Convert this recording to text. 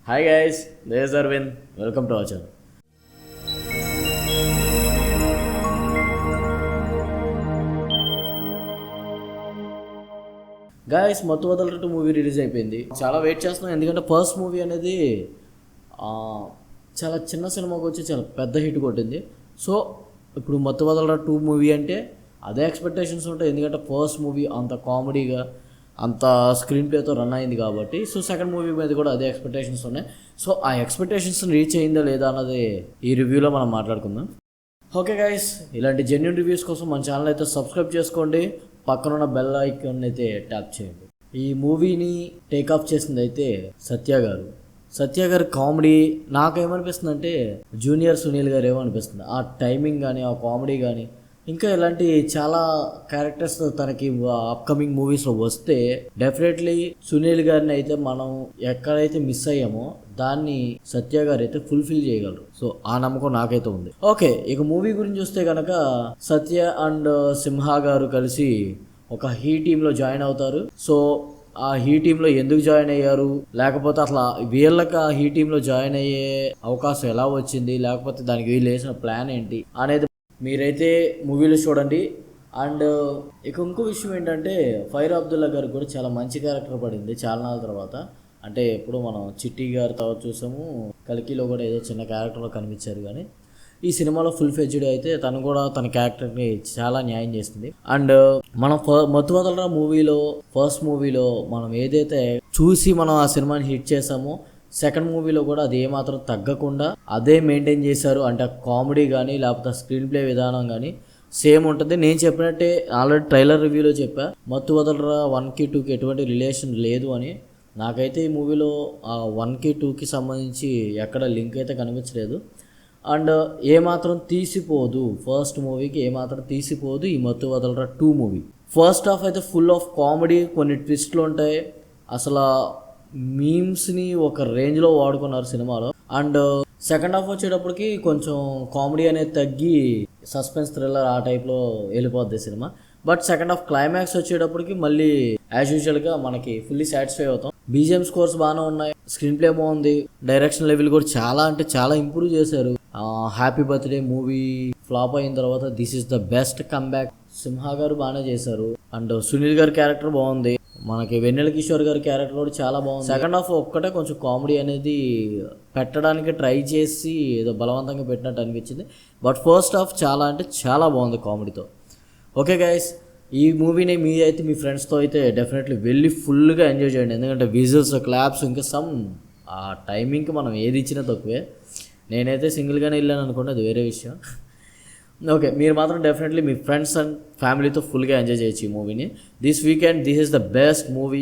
Hi guys, this is Arvind. Welcome to our channel. Guys మత్తు వదలటం movie release అయిపోయింది. చాలా వెయిట్ చేస్తున్నాం ఎందుకంటే ఫస్ట్ మూవీ అనేది చాలా చిన్న సినిమాకి వచ్చి చాలా పెద్ద హిట్ కొట్టింది. సో ఇప్పుడు మత్తు వదలరా 2 మూవీ అంటే అదే ఎక్స్పెక్టేషన్స్ ఉంటాయి, ఎందుకంటే ఫస్ట్ మూవీ అంత కామెడీగా అంత స్క్రీన్ ప్లేతో రన్ అయింది కాబట్టి. సో సెకండ్ మూవీ మీద కూడా అదే ఎక్స్పెక్టేషన్స్ ఉన్నాయి. సో ఆ ఎక్స్పెక్టేషన్స్ని రీచ్ అయిందా లేదా అన్నది ఈ రివ్యూలో మనం మాట్లాడుకుందాం. ఓకే గైస్, ఇలాంటి జెన్యూన్ రివ్యూస్ కోసం మన ఛానల్ అయితే సబ్స్క్రైబ్ చేసుకోండి, పక్కనున్న బెల్ ఐకాన్ అయితే ట్యాప్ చేయండి. ఈ మూవీని టేకాఫ్ చేసింది అయితే సత్య గారు కామెడీ నాకేమనిపిస్తుంది అంటే జూనియర్ సునీల్ గారు ఏమనిపిస్తుంది. ఆ టైమింగ్ కానీ ఆ కామెడీ కానీ ఇంకా ఇలాంటి చాలా క్యారెక్టర్స్ తనకి అప్కమింగ్ మూవీస్లో వస్తే డెఫినెట్లీ సునీల్ గారిని అయితే మనం ఎక్కడైతే మిస్ అయ్యామో దాన్ని సత్య గారు అయితే ఫుల్ఫిల్ చేయగలరు. సో ఆ నమ్మకం నాకైతే ఉంది. ఓకే, ఇక మూవీ గురించి చూస్తే కనుక సత్య అండ్ సింహ గారు కలిసి ఒక హీ టీంలో జాయిన్ అవుతారు. సో ఆ హీ టీంలో ఎందుకు జాయిన్ అయ్యారు, లేకపోతే అసలు వీళ్ళకి ఆ హీ టీంలో జాయిన్ అయ్యే అవకాశం ఎలా వచ్చింది, లేకపోతే దానికి వీళ్ళు వేసిన ప్లాన్ ఏంటి అనేది మీరైతే మూవీలో చూడండి. అండ్ ఇక ఇంకో విషయం ఏంటంటే ఫైర్ అబ్దుల్లా గారికి కూడా చాలా మంచి క్యారెక్టర్ పడింది చాలా నాళ్ళ తర్వాత. అంటే ఎప్పుడు మనం చిట్టి గారి తర్వాత చూసాము, కల్కిలో కూడా ఏదో చిన్న క్యారెక్టర్లో కనిపించారు, కానీ ఈ సినిమాలో ఫుల్ ఫెడ్జ్డ్ అయితే తను కూడా తన క్యారెక్టర్ని చాలా న్యాయం చేస్తుంది. అండ్ మనం మత్తు వదలరా మూవీలో ఫస్ట్ మూవీలో మనం ఏదైతే చూసి మనం ఆ సినిమాని హిట్ చేసామో సెకండ్ మూవీలో కూడా అది ఏమాత్రం తగ్గకుండా అదే మెయింటైన్ చేశారు. అంటే కామెడీ కానీ లేకపోతే స్క్రీన్ ప్లే విధానం కానీ సేమ్ ఉంటుంది. నేను చెప్పినట్టే ఆల్రెడీ ట్రైలర్ రివ్యూలో చెప్పా, మత్తు వదలరా 1కి 2కి ఎటువంటి రిలేషన్ లేదు అని. నాకైతే ఈ మూవీలో 1కి 2కి సంబంధించి ఎక్కడ లింక్ అయితే కనిపించలేదు. అండ్ ఏమాత్రం తీసిపోదు, ఫస్ట్ మూవీకి ఏమాత్రం తీసిపోదు ఈ మత్తు వదలరా 2 మూవీ. ఫస్ట్ హాఫ్ అయితే ఫుల్ ఆఫ్ కామెడీ, కొన్ని ట్విస్ట్లు ఉంటాయి, అసలు మీమ్స్ని ఒక రేంజ్లో వాడుకున్నారు సినిమాలో. అండ్ సెకండ్ హాఫ్ వచ్చేటప్పటికి కొంచెం కామెడీ అనేది తగ్గి సస్పెన్స్ థ్రిల్లర్ ఆ టైప్లో వెళ్ళిపోద్ది cinema. But second half climax వచ్చేటప్పటికి మళ్ళీ యాజ్ యూజువల్గా మనకి ఫుల్లీ సాటిస్ఫై అవుతాం. బీజిఎం స్కోర్స్ బాగానే ఉన్నాయి, స్క్రీన్ ప్లే బాగుంది, డైరెక్షన్ లెవెల్ కూడా చాలా అంటే చాలా ఇంప్రూవ్ చేశారు. హ్యాపీ బర్త్డే మూవీ ఫ్లాప్ అయిన తర్వాత this is the best comeback. Simha garu బాగానే చేశారు. అండ్ సునీల్ గారి క్యారెక్టర్ బాగుంది, మనకి వెన్నెల కిషోర్ గారి క్యారెక్టర్ కూడా చాలా బాగుంది. సెకండ్ హాఫ్ ఒక్కటే కొంచెం కామెడీ అనేది పెట్టడానికి ట్రై చేసి ఏదో బలవంతంగా పెట్టినట్టు అనిపించింది. బట్ ఫస్ట్ హాఫ్ చాలా అంటే చాలా బాగుంది కామెడీతో. ఓకే గైస్, ఈ మూవీని మీ ఫ్రెండ్స్తో అయితే డెఫినెట్లీ వెళ్ళి ఫుల్గా ఎంజాయ్ చేయండి. ఎందుకంటే విజిల్స్, క్లాప్స్, ఇంకా ఆ టైమింగ్కి మనం ఏది ఇచ్చినా తక్కువే. నేనైతే సింగిల్గానే వెళ్ళాను అనుకోండి, అది వేరే విషయం. ఓకే, మీరు మాత్రం డెఫినెట్లీ మీ ఫ్రెండ్స్ అండ్ ఫ్యామిలీతో ఫుల్గా ఎంజాయ్ చేయొచ్చు ఈ మూవీని. This weekend this is the best movie.